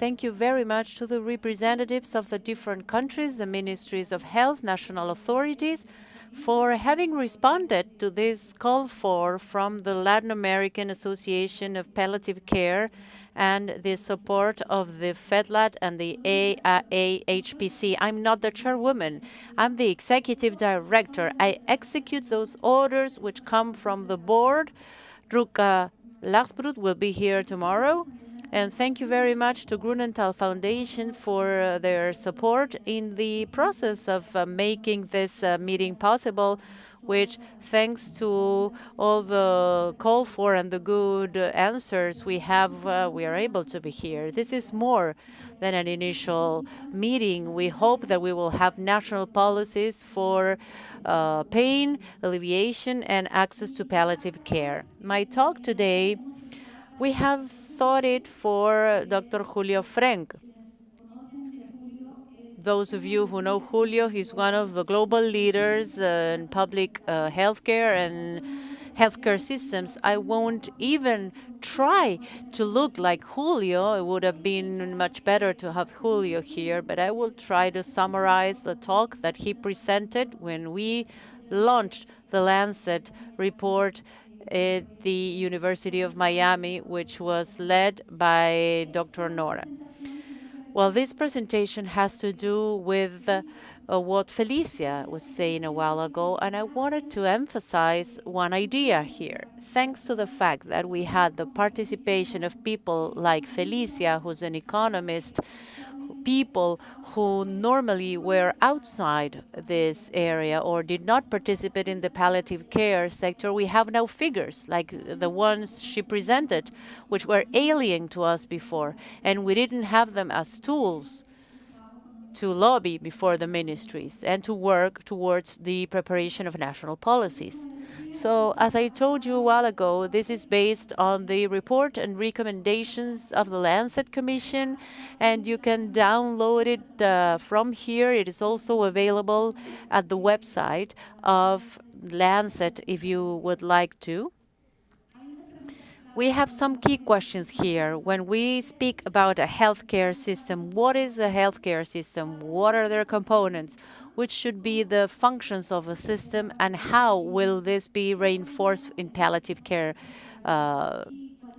thank you very much to the representatives of the different countries, the ministries of health, national authorities, for having responded to this call from the Latin American Association of Palliative Care and the support of the FEDLAT and the AAHPC. I'm not the chairwoman. I'm the executive director. I execute those orders which come from the board. Ruka Larsbrut will be here tomorrow. And thank you very much to Grunenthal Foundation for their support in the process of making this meeting possible, which, thanks to all the call for and the good answers we have, we are able to be here. This is more than an initial meeting. We hope that we will have national policies for pain, alleviation, and access to palliative care. My talk today, we have thought it for Dr. Julio Frenk. Those of you who know Julio, he's one of the global leaders in public healthcare and healthcare systems. I won't even try to look like Julio. It would have been much better to have Julio here, but I will try to summarize the talk that he presented when we launched the Lancet report at the University of Miami, which was led by Dr. Nora. Well, this presentation has to do with what Felicia was saying a while ago, and I wanted to emphasize one idea here. Thanks to the fact that we had the participation of people like Felicia, who's an economist, people who normally were outside this area or did not participate in the palliative care sector, we have now figures like the ones she presented, which were alien to us before, and we didn't have them as tools to lobby before the ministries and to work towards the preparation of national policies. So, as I told you a while ago, this is based on the report and recommendations of the Lancet Commission, and you can download it from here. It is also available at the website of Lancet if you would like to. We have some key questions here. When we speak about a healthcare system, what is a healthcare system? What are their components? Which should be the functions of a system, and how will this be reinforced in palliative care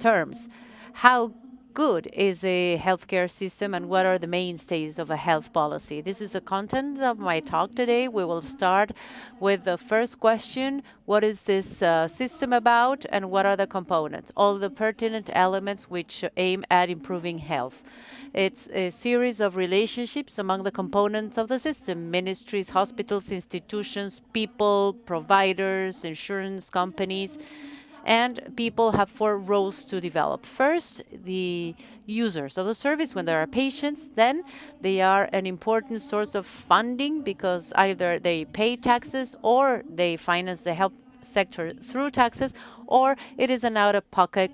terms? How good is a healthcare system, and what are the mainstays of a health policy? This is the content of my talk today. We will start with the first question. What is this system about, and what are the components? All the pertinent elements which aim at improving health. It's a series of relationships among the components of the system: ministries, hospitals, institutions, people, providers, insurance companies. And people have 4 roles to develop. First, the users of the service when there are patients. Then they are an important source of funding because either they pay taxes or they finance the health sector through taxes, or it is an out-of-pocket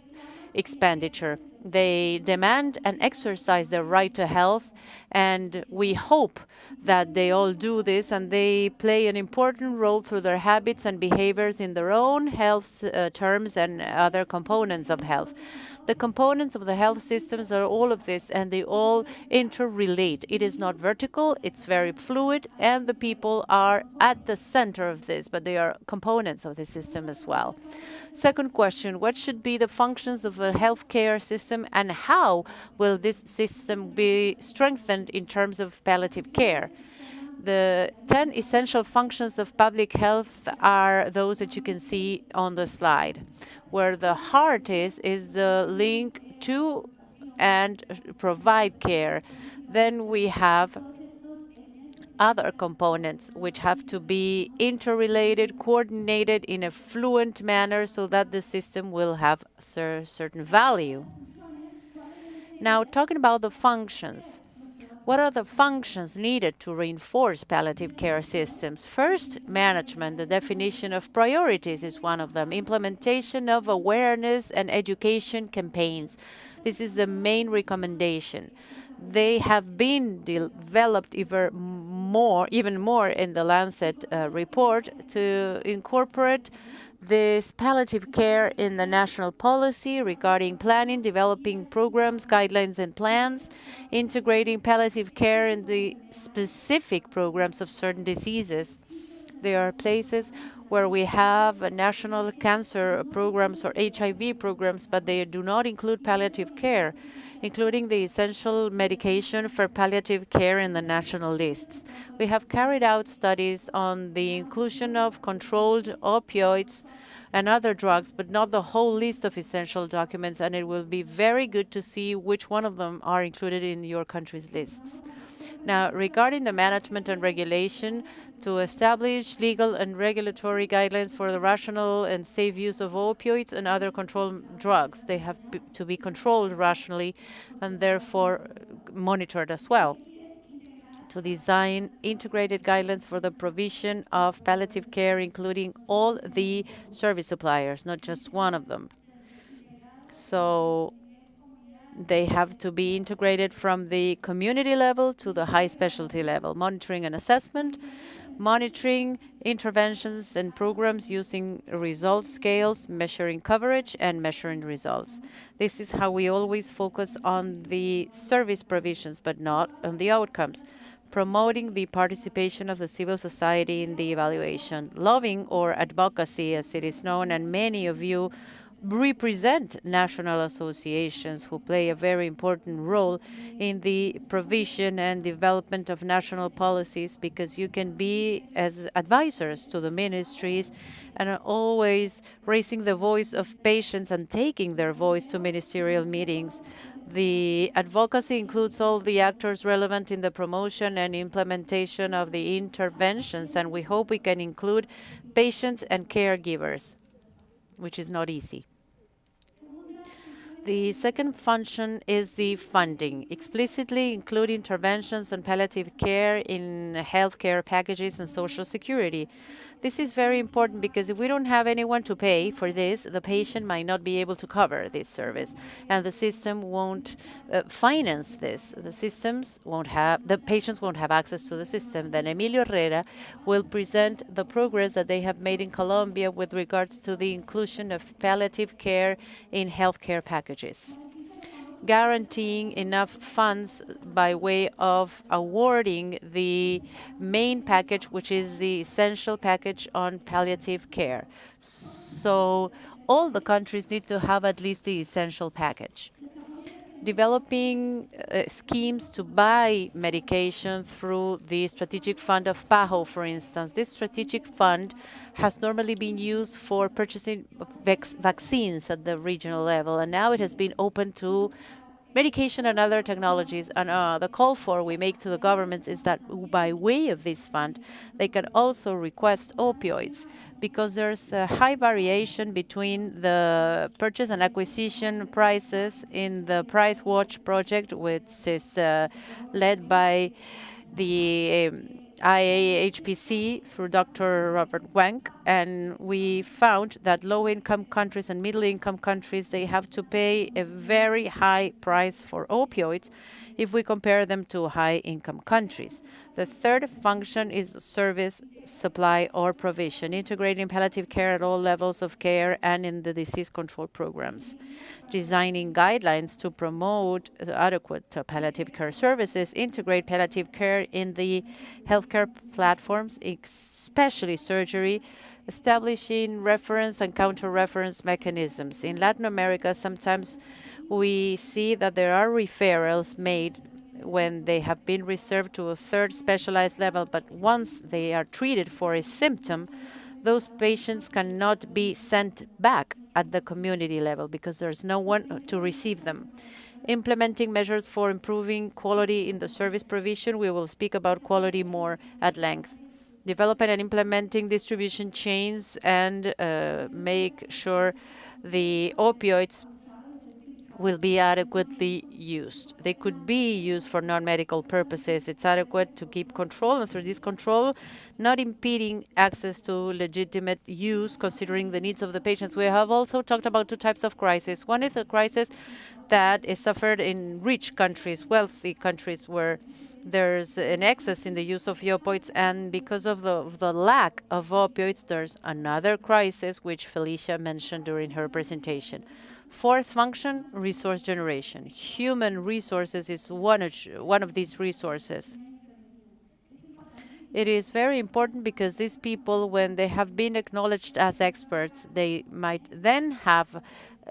expenditure. They demand and exercise their right to health, and we hope that they all do this, and they play an important role through their habits and behaviors in their own health terms and other components of health. The components of the health systems are all of this, and they all interrelate. It is not vertical, it's very fluid, and the people are at the center of this, but they are components of the system as well. Second question, what should be the functions of a healthcare system, and how will this system be strengthened in terms of palliative care? The 10 essential functions of public health are those that you can see on the slide. Where the heart is the link to and provide care. Then we have other components which have to be interrelated, coordinated in a fluent manner so that the system will have certain value. Now, talking about the functions. What are the functions needed to reinforce palliative care systems? First, management. The definition of priorities is one of them. Implementation of awareness and education campaigns. This is the main recommendation. They have been developed even more in the Lancet report to incorporate this palliative care in the national policy regarding planning, developing programs, guidelines, and plans, integrating palliative care in the specific programs of certain diseases. There are places where we have national cancer programs or HIV programs, but they do not include palliative care, including the essential medication for palliative care in the national lists. We have carried out studies on the inclusion of controlled opioids and other drugs, but not the whole list of essential documents, and it will be very good to see which one of them are included in your country's lists. Now, regarding the management and regulation, to establish legal and regulatory guidelines for the rational and safe use of opioids and other controlled drugs. They have to be controlled rationally and therefore monitored as well. To design integrated guidelines for the provision of palliative care, including all the service suppliers, not just one of them. So they have to be integrated from the community level to the high specialty level, monitoring and assessment, monitoring interventions and programs using results scales, measuring coverage and measuring results. This is how we always focus on the service provisions, but not on the outcomes. Promoting the participation of the civil society in the evaluation, lobbying or advocacy as it is known, and many of you represent national associations who play a very important role in the provision and development of national policies, because you can be as advisors to the ministries and are always raising the voice of patients and taking their voice to ministerial meetings. The advocacy includes all the actors relevant in the promotion and implementation of the interventions, and we hope we can include patients and caregivers, which is not easy. The second function is the funding, explicitly include interventions on palliative care in healthcare packages and social security. This is very important because if we don't have anyone to pay for this, the patient might not be able to cover this service, and the system won't finance this. The patients won't have access to the system. Then Emilio Herrera will present the progress that they have made in Colombia with regards to the inclusion of palliative care in healthcare packages. Guaranteeing enough funds by way of awarding the main package, which is the essential package on palliative care. So all the countries need to have at least the essential package. Developing schemes to buy medication through the strategic fund of PAHO, for instance. This strategic fund has normally been used for purchasing vaccines at the regional level, and now it has been open to medication and other technologies. And the call we make to the governments is that by way of this fund, they can also request opioids, because there's a high variation between the purchase and acquisition prices in the Price Watch project, which is led by the IAHPC through Dr. Robert Wank, and we found that low-income countries and middle-income countries, they have to pay a very high price for opioids if we compare them to high-income countries. The third function is service, supply, or provision, integrating palliative care at all levels of care and in the disease control programs. Designing guidelines to promote adequate palliative care services, integrate palliative care in the healthcare platforms, especially surgery, establishing reference and counter-reference mechanisms. In Latin America, sometimes we see that there are referrals made when they have been reserved to a third specialized level, but once they are treated for a symptom, those patients cannot be sent back at the community level because there's no one to receive them. Implementing measures for improving quality in the service provision. We will speak about quality more at length. Developing and implementing distribution chains and make sure the opioids will be adequately used. They could be used for non-medical purposes. It's adequate to keep control, and through this control, not impeding access to legitimate use, considering the needs of the patients. We have also talked about two types of crisis. One is a crisis that is suffered in rich countries, wealthy countries, where there's an excess in the use of opioids, and because of the lack of opioids, there's another crisis, which Felicia mentioned during her presentation. Fourth function, resource generation. Human resources is one of these resources. It is very important because these people, when they have been acknowledged as experts, they might then have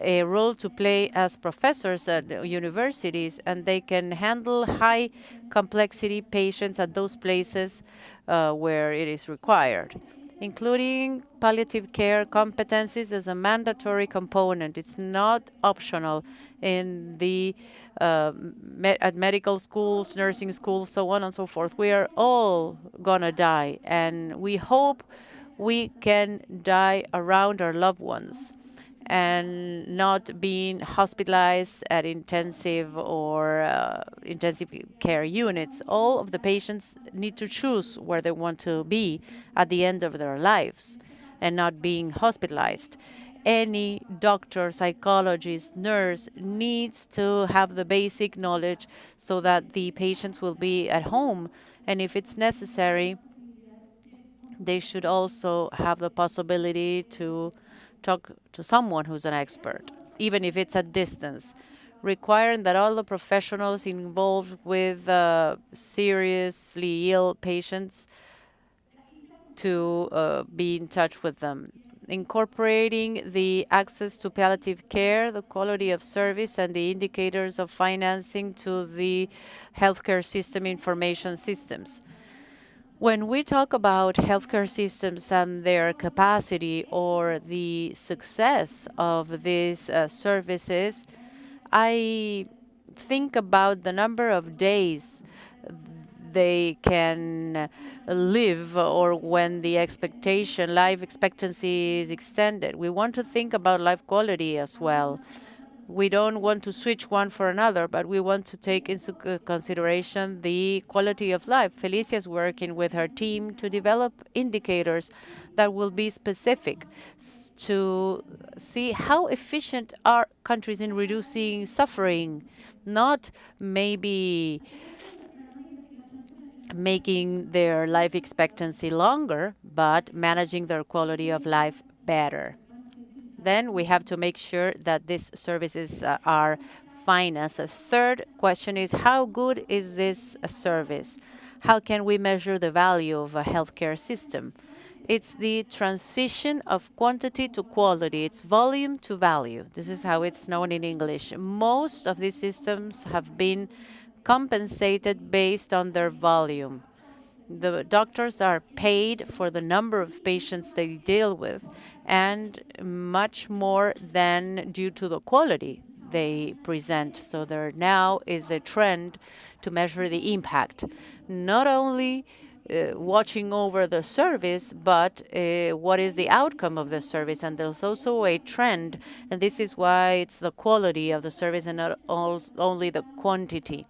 a role to play as professors at universities, and they can handle high complexity patients at those places where it is required, including palliative care competencies as a mandatory component. It's not optional in the at medical schools, nursing schools, so on and so forth. We are all gonna die, and we hope we can die around our loved ones and not being hospitalized at intensive or intensive care units. All of the patients need to choose where they want to be at the end of their lives and not being hospitalized. Any doctor, psychologist, nurse needs to have the basic knowledge so that the patients will be at home. And if it's necessary, they should also have the possibility to talk to someone who's an expert, even if it's at distance, requiring that all the professionals involved with seriously ill patients to be in touch with them. Incorporating the access to palliative care, the quality of service, and the indicators of financing to the healthcare system information systems. When we talk about healthcare systems and their capacity or the success of these services, I think about the number of days they can live, or when the life expectancy is extended. We want to think about life quality as well. We don't want to switch one for another, but we want to take into consideration the quality of life. Felicia is working with her team to develop indicators that will be specific to see how efficient are countries in reducing suffering, not maybe making their life expectancy longer, but managing their quality of life better. Then we have to make sure that these services are financed. The third question is, how good is this service? How can we measure the value of a healthcare system? It's the transition of quantity to quality. It's volume to value. This is how it's known in English. Most of these systems have been compensated based on their volume. The doctors are paid for the number of patients they deal with, and much more than due to the quality they present. So there now is a trend to measure the impact, not only watching over the service, but what is the outcome of the service. And there's also a trend, and this is why it's the quality of the service and not only the quantity.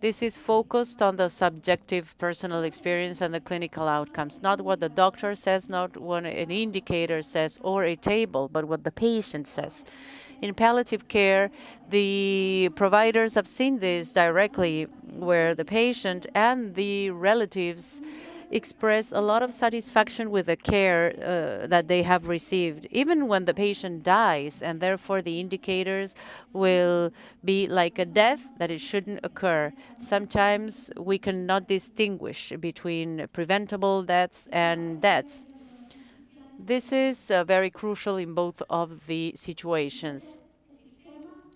This is focused on the subjective personal experience and the clinical outcomes, not what the doctor says, not what an indicator says or a table, but what the patient says. In palliative care, the providers have seen this directly, where the patient and the relatives express a lot of satisfaction with the care that they have received, even when the patient dies, and therefore the indicators will be like a death that it shouldn't occur. Sometimes we cannot distinguish between preventable deaths and deaths. This is very crucial in both of the situations.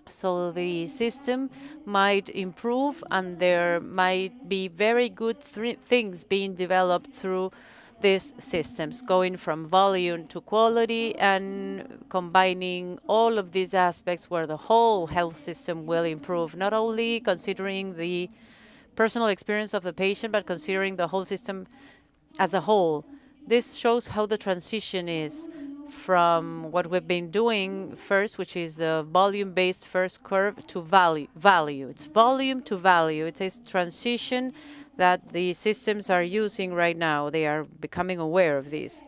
So the system might improve, and there might be very good things being developed through these systems, going from volume to quality and combining all of these aspects where the whole health system will improve, not only considering the personal experience of the patient, but considering the whole system as a whole. This shows how the transition is from what we've been doing first, which is a volume-based first curve, to value. It's volume to value. It's a transition that the systems are using right now. They are becoming aware of this.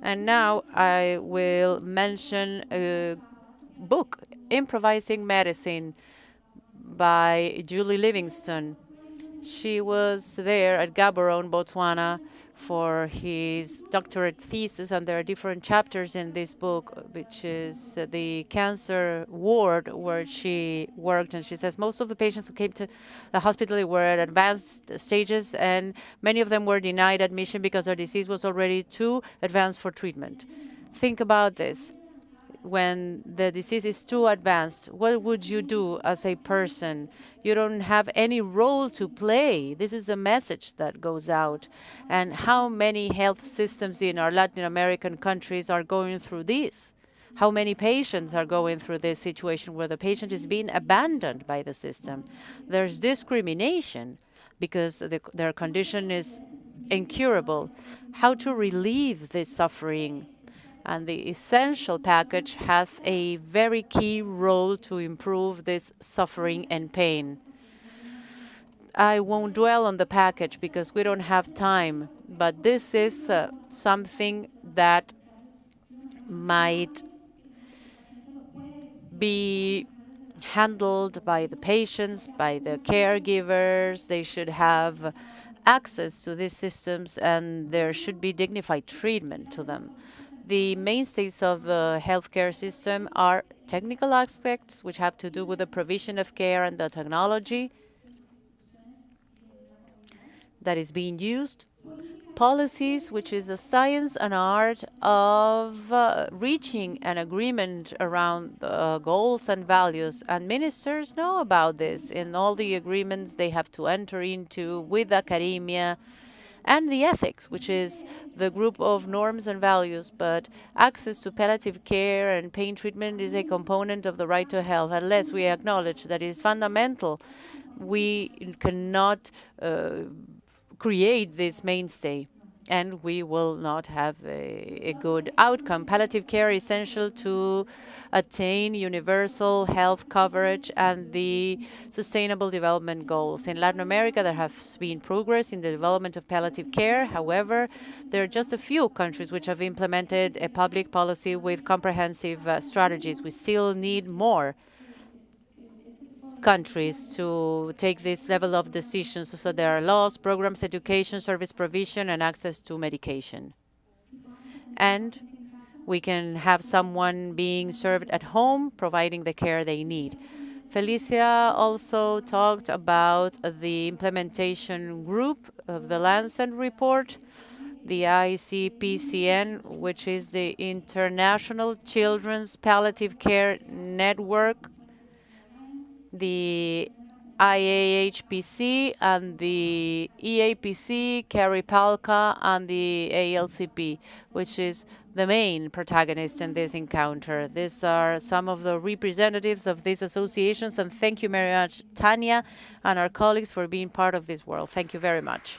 And now I will mention a book, Improvising Medicine, by Julie Livingston. She was there at Gaborone, Botswana, for his doctorate thesis, and there are different chapters in this book, which is the cancer ward where she worked. And she says most of the patients who came to the hospital were at advanced stages, and many of them were denied admission because their disease was already too advanced for treatment. Think about this. When the disease is too advanced, what would you do as a person? You don't have any role to play. This is the message that goes out. And how many health systems in our Latin American countries are going through this? How many patients are going through this situation where the patient is being abandoned by the system? There's discrimination because their condition is incurable. How to relieve this suffering? And the essential package has a very key role to improve this suffering and pain. I won't dwell on the package because we don't have time, but this is something that might be handled by the patients, by the caregivers. They should have access to these systems, and there should be dignified treatment to them. The mainstays of the healthcare system are technical aspects, which have to do with the provision of care and the technology that is being used. Policies, which is the science and art of reaching an agreement around goals and values. And ministers know about this in all the agreements they have to enter into with academia, and the ethics, which is the group of norms and values. But access to palliative care and pain treatment is a component of the right to health. Unless we acknowledge that it is fundamental, we cannot create this mainstay, and we will not have a good outcome. Palliative care is essential to attain universal health coverage and the Sustainable Development Goals. In Latin America, there has been progress in the development of palliative care. However, there are just a few countries which have implemented a public policy with comprehensive strategies. We still need more countries to take this level of decisions. So there are laws, programs, education, service provision, and access to medication. And we can have someone being served at home, providing the care they need. Felicia also talked about the implementation group of the Lancet report, the ICPCN, which is the International Children's Palliative Care Network, the IAHPC and the EAPC, CARI-PALCA, and the ALCP, which is the main protagonist in this encounter. These are some of the representatives of these associations, and thank you very much, Tanya, and our colleagues for being part of this world. Thank you very much.